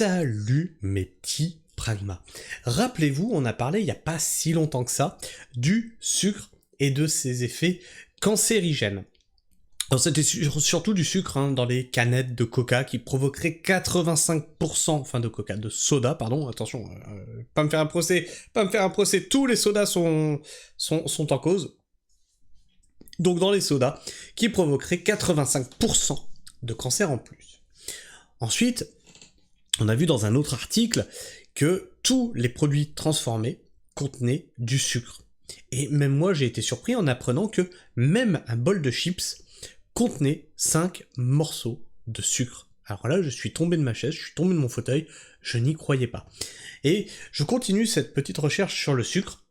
Salut mes petits pragmas. Rappelez-vous, on a parlé il n'y a pas si longtemps que ça du sucre et de ses effets cancérigènes. Alors c'était surtout du sucre dans les canettes de coca qui provoquerait 85%, enfin de coca, de soda, pardon, attention, pas me faire un procès, tous les sodas sont en cause. Donc dans les sodas, qui provoqueraient 85% de cancer en plus. Ensuite, on a vu dans un autre article que tous les produits transformés contenaient du sucre. Et même moi, j'ai été surpris en apprenant que même un bol de chips contenait 5 morceaux de sucre. Alors là, je suis tombé de ma chaise, je suis tombé de mon fauteuil, je n'y croyais pas. Et je continue cette petite recherche sur le sucre.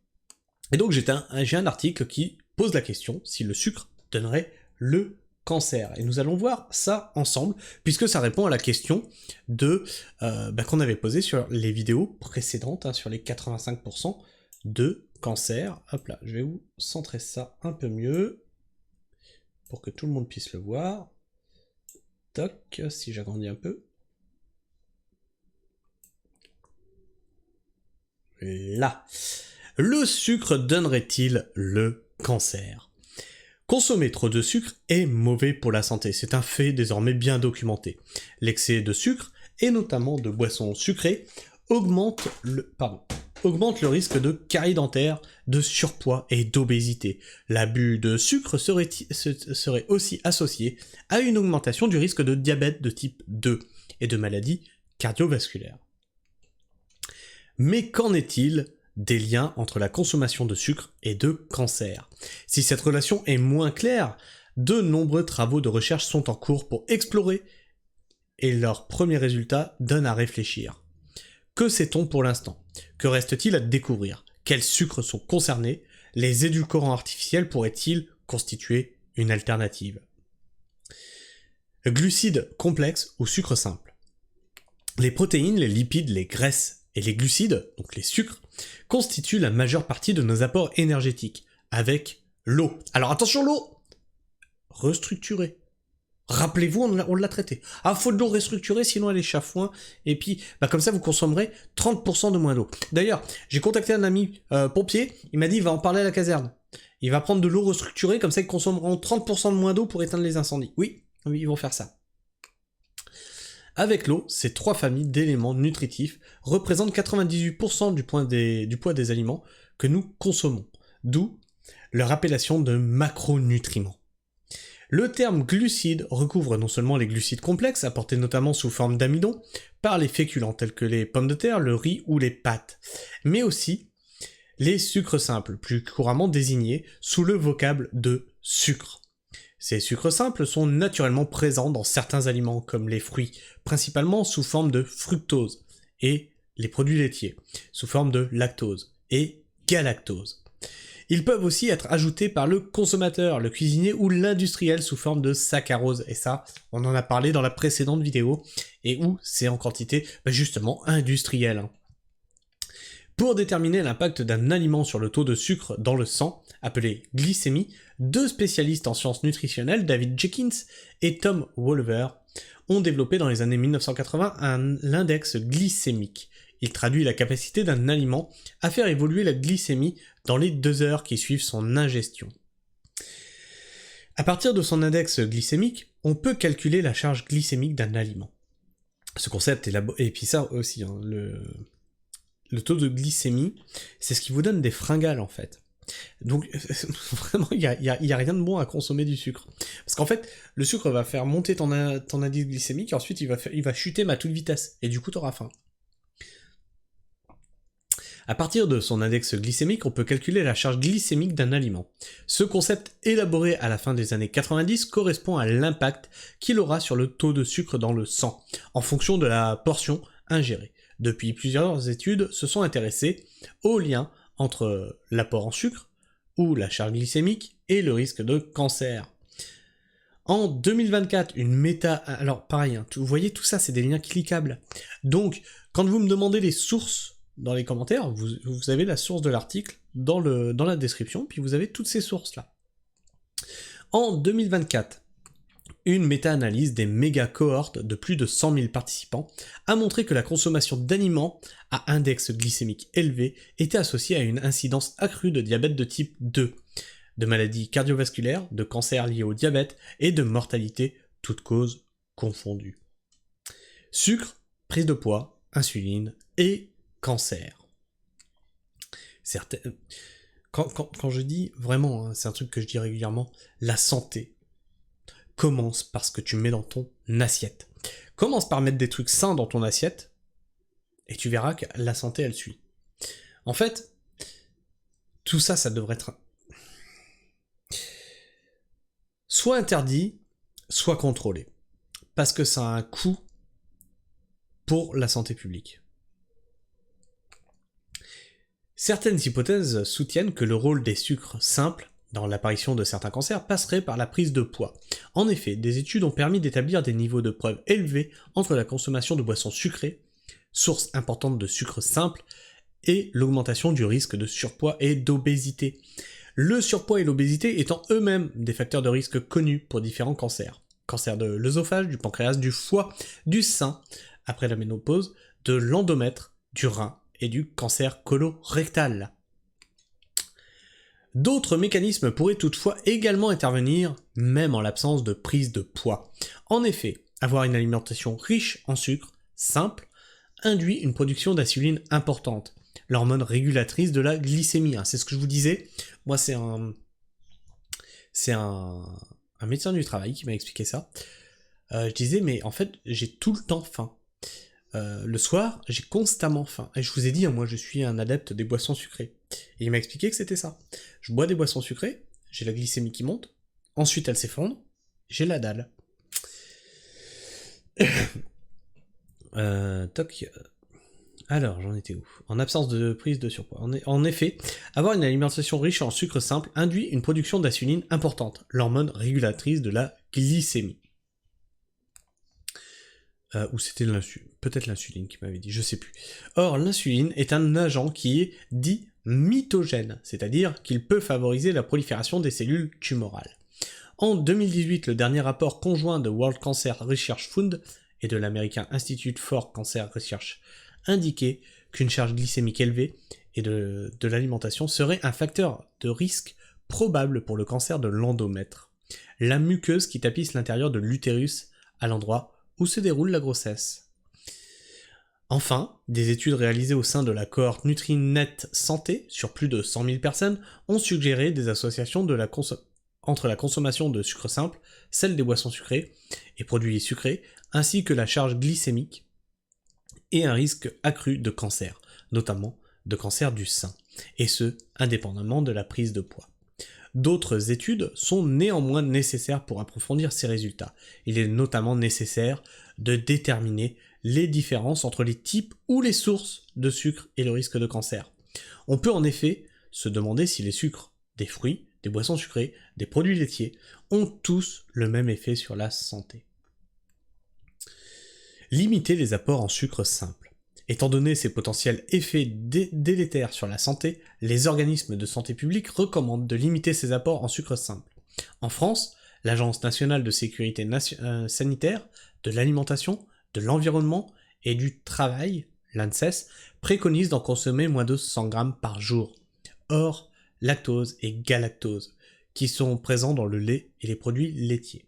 Et donc j'ai un article qui pose la question si le sucre donnerait le cancer. Et nous allons voir ça ensemble, puisque ça répond à la question qu'on avait posée sur les vidéos précédentes, sur les 85% de cancer. Hop là, je vais vous centrer ça un peu mieux, pour que tout le monde puisse le voir. Toc, si j'agrandis un peu. Là. Le sucre donnerait-il le cancer ? Consommer trop de sucre est mauvais pour la santé, c'est un fait désormais bien documenté. L'excès de sucre, et notamment de boissons sucrées, augmente le risque de carie dentaire, de surpoids et d'obésité. L'abus de sucre serait aussi associé à une augmentation du risque de diabète de type 2 et de maladies cardiovasculaires. Mais qu'en est-il des liens entre la consommation de sucre et de cancer? Si cette relation est moins claire, de nombreux travaux de recherche sont en cours pour explorer et leurs premiers résultats donnent à réfléchir. Que sait-on pour l'instant? Que reste-t-il à découvrir? Quels sucres sont concernés? Les édulcorants artificiels pourraient-ils constituer une alternative? Glucides complexes ou sucres simples. Les protéines, les lipides, les graisses et les glucides, donc les sucres, constituent la majeure partie de nos apports énergétiques, avec l'eau. Alors attention, l'eau restructurée. Rappelez-vous, on l'a traité. Ah, faut de l'eau restructurée, sinon elle est chafouin, et puis comme ça vous consommerez 30% de moins d'eau. D'ailleurs, j'ai contacté un ami pompier, il m'a dit il va en parler à la caserne. Il va prendre de l'eau restructurée, comme ça ils consommeront 30% de moins d'eau pour éteindre les incendies. Oui, ils vont faire ça. Avec l'eau, ces trois familles d'éléments nutritifs représentent 98% du poids des aliments que nous consommons, d'où leur appellation de macronutriments. Le terme glucides recouvre non seulement les glucides complexes, apportés notamment sous forme d'amidon par les féculents tels que les pommes de terre, le riz ou les pâtes, mais aussi les sucres simples, plus couramment désignés sous le vocable de sucre. Ces sucres simples sont naturellement présents dans certains aliments comme les fruits, principalement sous forme de fructose, et les produits laitiers, sous forme de lactose et galactose. Ils peuvent aussi être ajoutés par le consommateur, le cuisinier ou l'industriel sous forme de saccharose, et ça, on en a parlé dans la précédente vidéo, et où c'est en quantité justement industrielle. Pour déterminer l'impact d'un aliment sur le taux de sucre dans le sang, appelé glycémie, deux spécialistes en sciences nutritionnelles, David Jenkins et Tom Wolver, ont développé dans les années 1980 l'index glycémique. Il traduit la capacité d'un aliment à faire évoluer la glycémie dans les 2 heures qui suivent son ingestion. À partir de son index glycémique, on peut calculer la charge glycémique d'un aliment. Ce concept et puis ça aussi, le taux de glycémie, c'est ce qui vous donne des fringales en fait. Donc vraiment, il y a rien de bon à consommer du sucre. Parce qu'en fait, le sucre va faire monter ton indice glycémique et ensuite il va chuter à toute vitesse. Et du coup, t'auras faim. À partir de son index glycémique, on peut calculer la charge glycémique d'un aliment. Ce concept élaboré à la fin des années 90 correspond à l'impact qu'il aura sur le taux de sucre dans le sang, en fonction de la portion ingérée. Depuis, plusieurs études se sont intéressées au lien entre l'apport en sucre, ou la charge glycémique, et le risque de cancer. En 2024, alors pareil, vous voyez tout ça, c'est des liens cliquables. Donc, quand vous me demandez les sources dans les commentaires, vous avez la source de l'article dans la description, puis vous avez toutes ces sources-là. En 2024, Une méta-analyse des méga-cohortes de plus de 100 000 participants a montré que la consommation d'aliments à index glycémique élevé était associée à une incidence accrue de diabète de type 2, de maladies cardiovasculaires, de cancers liés au diabète et de mortalité, toutes causes confondues. Sucre, prise de poids, insuline et cancer. Quand je dis vraiment, hein, c'est un truc que je dis régulièrement, la santé commence par ce que tu mets dans ton assiette. Commence par mettre des trucs sains dans ton assiette, et tu verras que la santé, elle suit. En fait, tout ça, ça devrait être soit interdit, soit contrôlé. Parce que ça a un coût pour la santé publique. Certaines hypothèses soutiennent que le rôle des sucres simples dans l'apparition de certains cancers passerait par la prise de poids. En effet, des études ont permis d'établir des niveaux de preuve élevés entre la consommation de boissons sucrées, source importante de sucre simple, et l'augmentation du risque de surpoids et d'obésité. Le surpoids et l'obésité étant eux-mêmes des facteurs de risque connus pour différents cancers. Cancer de l'œsophage, du pancréas, du foie, du sein, après la ménopause, de l'endomètre, du rein et du cancer colorectal. D'autres mécanismes pourraient toutefois également intervenir, même en l'absence de prise de poids. En effet, avoir une alimentation riche en sucre, simple, induit une production d'insuline importante, l'hormone régulatrice de la glycémie. C'est ce que je vous disais. Moi, c'est un médecin du travail qui m'a expliqué ça. Je disais, mais en fait, j'ai tout le temps faim. Le soir, j'ai constamment faim. Et je vous ai dit, moi, je suis un adepte des boissons sucrées. Et il m'a expliqué que c'était ça. Je bois des boissons sucrées, j'ai la glycémie qui monte, ensuite elle s'effondre, j'ai la dalle. Toc. Alors, j'en étais où? En absence de prise de surpoids. En effet, avoir une alimentation riche en sucre simple induit une production d'insuline importante, l'hormone régulatrice de la glycémie. Ou c'était peut-être l'insuline qui m'avait dit, je sais plus. Or, l'insuline est un agent qui est dit mitogène, c'est-à-dire qu'il peut favoriser la prolifération des cellules tumorales. En 2018, le dernier rapport conjoint de World Cancer Research Fund et de l'American Institute for Cancer Research indiquait qu'une charge glycémique élevée et de l'alimentation serait un facteur de risque probable pour le cancer de l'endomètre, la muqueuse qui tapisse l'intérieur de l'utérus à l'endroit où se déroule la grossesse. Enfin, des études réalisées au sein de la cohorte NutriNet Santé sur plus de 100 000 personnes ont suggéré des associations entre la consommation de sucre simple, celle des boissons sucrées et produits sucrés, ainsi que la charge glycémique et un risque accru de cancer, notamment de cancer du sein, et ce, indépendamment de la prise de poids. D'autres études sont néanmoins nécessaires pour approfondir ces résultats. Il est notamment nécessaire de déterminer les différences entre les types ou les sources de sucre et le risque de cancer. On peut en effet se demander si les sucres des fruits, des boissons sucrées, des produits laitiers ont tous le même effet sur la santé. Limiter les apports en sucre simple. Étant donné ses potentiels effets délétères sur la santé, les organismes de santé publique recommandent de limiter ces apports en sucre simple. En France, l'Agence nationale de sécurité sanitaire, de l'alimentation, de l'environnement et du travail, l'ANSES, préconise d'en consommer moins de 100 grammes par jour. Or, lactose et galactose, qui sont présents dans le lait et les produits laitiers.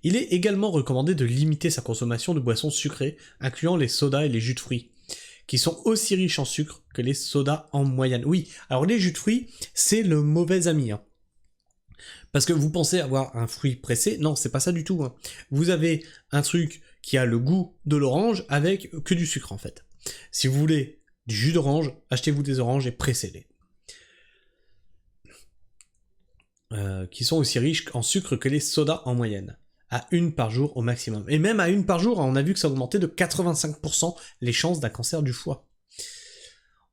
Il est également recommandé de limiter sa consommation de boissons sucrées, incluant les sodas et les jus de fruits, qui sont aussi riches en sucre que les sodas en moyenne. Oui, alors les jus de fruits, c'est le mauvais ami. Parce que vous pensez avoir un fruit pressé, non, c'est pas ça du tout. Vous avez un truc qui a le goût de l'orange avec que du sucre en fait. Si vous voulez du jus d'orange, achetez-vous des oranges et pressez-les. Qui sont aussi riches en sucre que les sodas en moyenne. À une par jour au maximum. Et même à une par jour, on a vu que ça augmentait de 85% les chances d'un cancer du foie.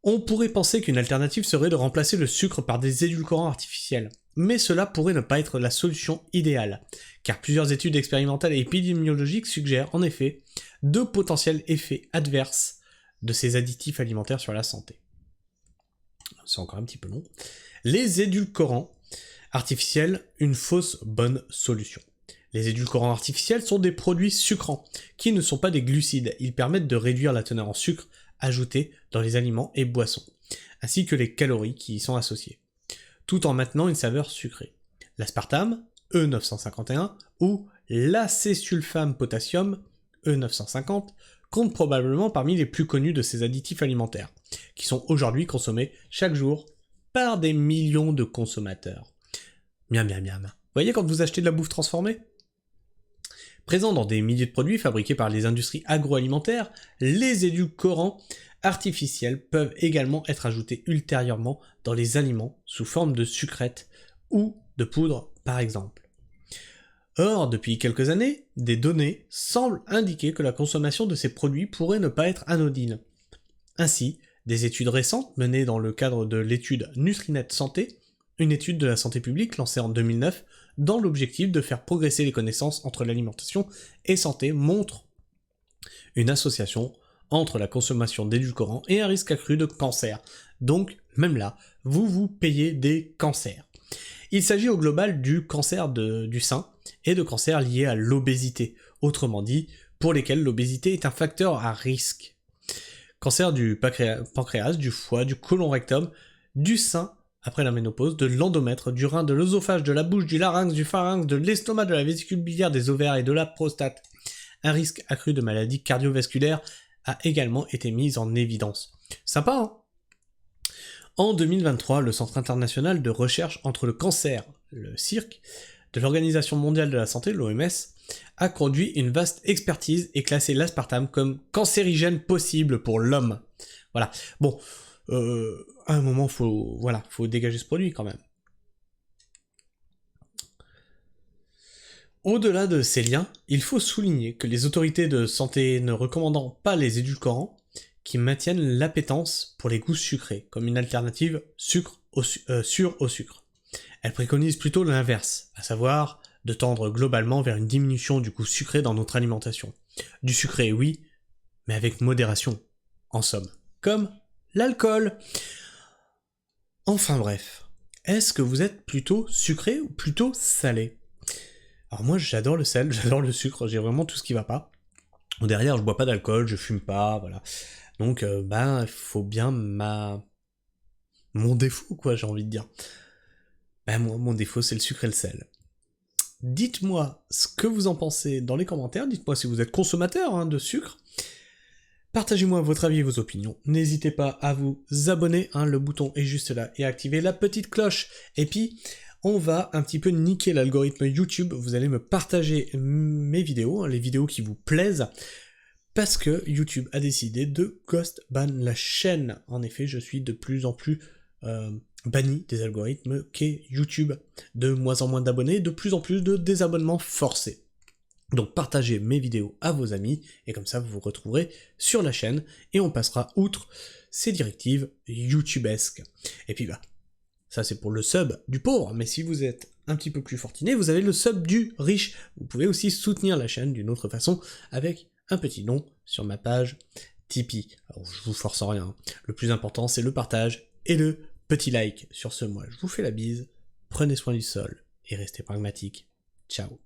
On pourrait penser qu'une alternative serait de remplacer le sucre par des édulcorants artificiels. Mais cela pourrait ne pas être la solution idéale, car plusieurs études expérimentales et épidémiologiques suggèrent en effet de potentiels effets adverses de ces additifs alimentaires sur la santé. C'est encore un petit peu long. Les édulcorants artificiels, une fausse bonne solution. Les édulcorants artificiels sont des produits sucrants, qui ne sont pas des glucides. Ils permettent de réduire la teneur en sucre ajoutée dans les aliments et boissons, ainsi que les calories qui y sont associées, tout en maintenant une saveur sucrée. L'aspartame, E951, ou l'acésulfame potassium, E950, comptent probablement parmi les plus connus de ces additifs alimentaires, qui sont aujourd'hui consommés chaque jour par des millions de consommateurs. Miam miam miam. Vous voyez quand vous achetez de la bouffe transformée ? Présents dans des milliers de produits fabriqués par les industries agroalimentaires, les édulcorants artificiels peuvent également être ajoutés ultérieurement dans les aliments sous forme de sucrètes ou de poudre par exemple. Or, depuis quelques années, des données semblent indiquer que la consommation de ces produits pourrait ne pas être anodine. Ainsi, des études récentes menées dans le cadre de l'étude Nutrinet Santé, une étude de la santé publique lancée en 2009, dans l'objectif de faire progresser les connaissances entre l'alimentation et santé, montrent une association entre la consommation d'édulcorants et un risque accru de cancer. Donc, même là, vous payez des cancers. Il s'agit au global du cancer du sein et de cancers liés à l'obésité, autrement dit, pour lesquels l'obésité est un facteur à risque. Cancer du pancréas, du foie, du côlon rectum, du sein après la ménopause, de l'endomètre, du rein, de l'œsophage, de la bouche, du larynx, du pharynx, de l'estomac, de la vésicule biliaire, des ovaires et de la prostate. Un risque accru de maladies cardiovasculaires a également été mis en évidence. Sympa, hein ? En 2023, le Centre international de recherche contre le cancer, le CIRC, de l'Organisation mondiale de la santé, l'OMS, a conduit une vaste expertise et classé l'aspartame comme cancérigène possible pour l'homme. Voilà. Bon, à un moment, faut dégager ce produit quand même. Au-delà de ces liens, il faut souligner que les autorités de santé ne recommandant pas les édulcorants, qui maintiennent l'appétence pour les goûts sucrés, comme une alternative sûre au sucre. Elles préconisent plutôt l'inverse, à savoir de tendre globalement vers une diminution du goût sucré dans notre alimentation. Du sucré, oui, mais avec modération, en somme. Comme l'alcool. Enfin bref, est-ce que vous êtes plutôt sucré ou plutôt salé ? Alors moi j'adore le sel, j'adore le sucre, j'ai vraiment tout ce qui va pas. Derrière je bois pas d'alcool, je fume pas, voilà. Donc il faut bien mon défaut quoi, j'ai envie de dire. Moi mon défaut c'est le sucre et le sel. Dites-moi ce que vous en pensez dans les commentaires, dites-moi si vous êtes consommateur de sucre. Partagez-moi votre avis et vos opinions. N'hésitez pas à vous abonner, le bouton est juste là, et à activer la petite cloche. Et puis, on va un petit peu niquer l'algorithme YouTube. Vous allez me partager mes vidéos, les vidéos qui vous plaisent, parce que YouTube a décidé de ghost ban la chaîne. En effet, je suis de plus en plus banni des algorithmes qu'est YouTube. De moins en moins d'abonnés, de plus en plus de désabonnements forcés. Donc partagez mes vidéos à vos amis, et comme ça vous vous retrouverez sur la chaîne, et on passera outre ces directives YouTubesques. Et puis ça c'est pour le sub du pauvre, mais si vous êtes un petit peu plus fortuné, vous avez le sub du riche. Vous pouvez aussi soutenir la chaîne d'une autre façon, avec un petit don sur ma page Tipeee. Alors je vous force en rien, le plus important c'est le partage et le petit like. Sur ce, moi je vous fais la bise, prenez soin du sol, et restez pragmatique. Ciao.